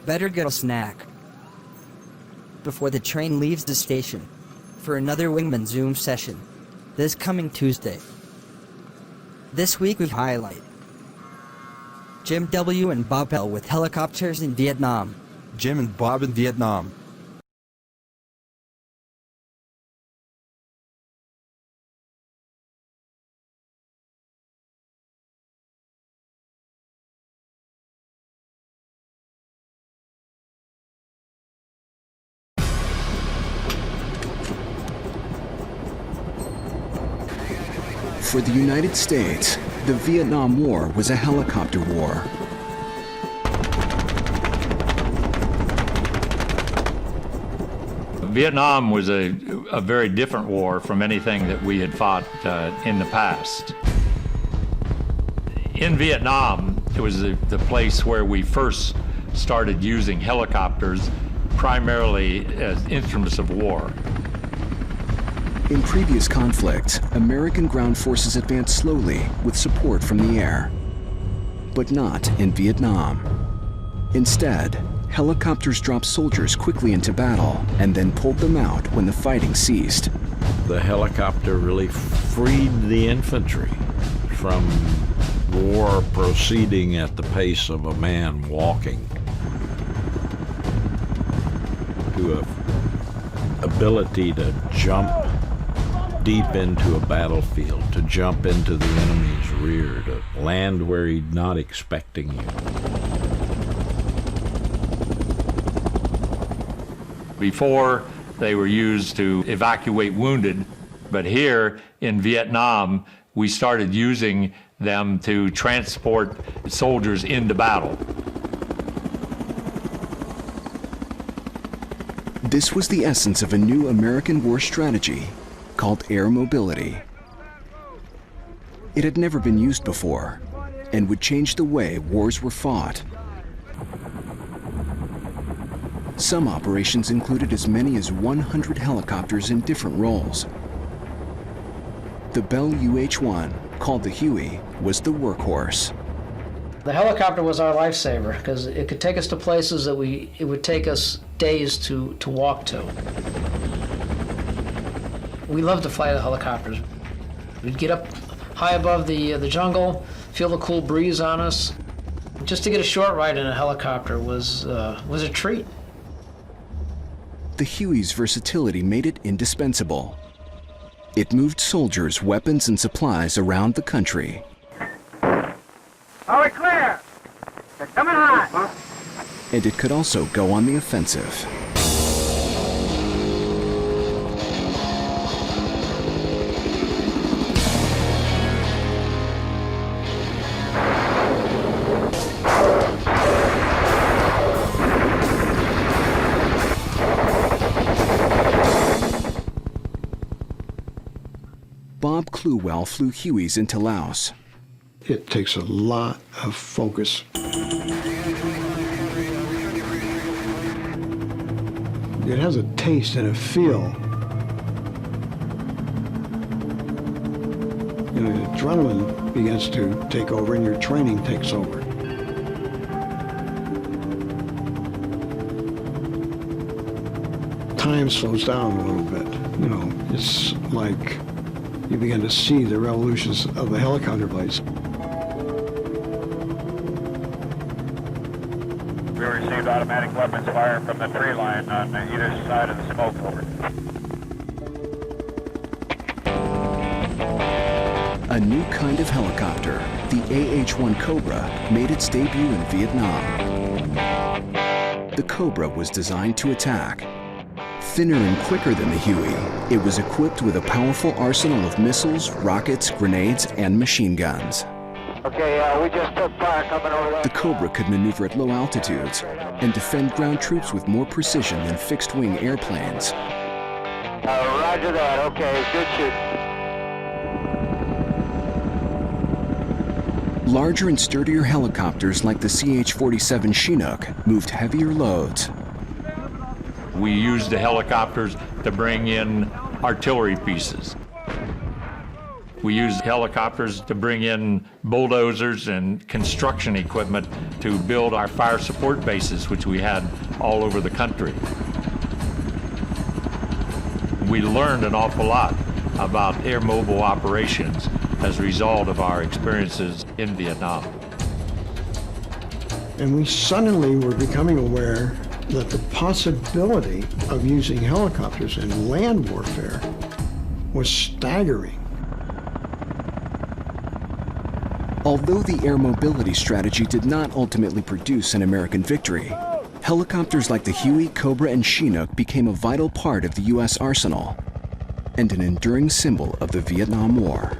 better get a snack before the train leaves the station for another Wingman Zoom session this coming Tuesday. This week we highlight Jim W. and Bob L. with helicopters in Vietnam. Jim and Bob in Vietnam. For the United States, the Vietnam War was a helicopter war. Vietnam was a very different war from anything that we had fought in the past. In Vietnam, it was the place where we first started using helicopters primarily as instruments of war. In previous conflicts, American ground forces advanced slowly with support from the air. But not in Vietnam. Instead, helicopters dropped soldiers quickly into battle and then pulled them out when the fighting ceased. The helicopter really freed the infantry from war proceeding at the pace of a man walking to an ability to jump deep into a battlefield, to jump into the enemy's rear, to land where he's not expecting you. Before, they were used to evacuate wounded, but here in Vietnam, we started using them to transport soldiers into battle. This was the essence of a new American war strategy called air mobility. It had never been used before and would change the way wars were fought. Some operations included as many as 100 helicopters in different roles. The Bell UH-1, called the Huey, was the workhorse. The helicopter was our lifesaver because it could take us to places that it would take us days to walk to. We loved to fly the helicopters. We'd get up high above the jungle, feel the cool breeze on us. Just to get a short ride in a helicopter was a treat. The Huey's versatility made it indispensable. It moved soldiers, weapons, and supplies around the country. Are we clear? They're coming hot. And it could also go on the offensive. Bob Cluwell flew Hueys into Laos. It takes a lot of focus. It has a taste and a feel. You know, the adrenaline begins to take over and your training takes over. Time slows down a little bit. You know, it's like you begin to see the revolutions of the helicopter blades. We received automatic weapons fire from the tree line on either side of the smoke over. A new kind of helicopter, the AH-1 Cobra, made its debut in Vietnam. The Cobra was designed to attack. Thinner and quicker than the Huey, it was equipped with a powerful arsenal of missiles, rockets, grenades, and machine guns. Okay, we just took fire coming over there. The Cobra could maneuver at low altitudes and defend ground troops with more precision than fixed-wing airplanes. Roger that. Okay, good shoot. Larger and sturdier helicopters like the CH-47 Chinook moved heavier loads. We used the helicopters to bring in artillery pieces. We used helicopters to bring in bulldozers and construction equipment to build our fire support bases, which we had all over the country. We learned an awful lot about air mobile operations as a result of our experiences in Vietnam. And we suddenly were becoming aware that the possibility of using helicopters in land warfare was staggering. Although the air mobility strategy did not ultimately produce an American victory, helicopters like the Huey, Cobra, and Chinook became a vital part of the U.S. arsenal and an enduring symbol of the Vietnam War.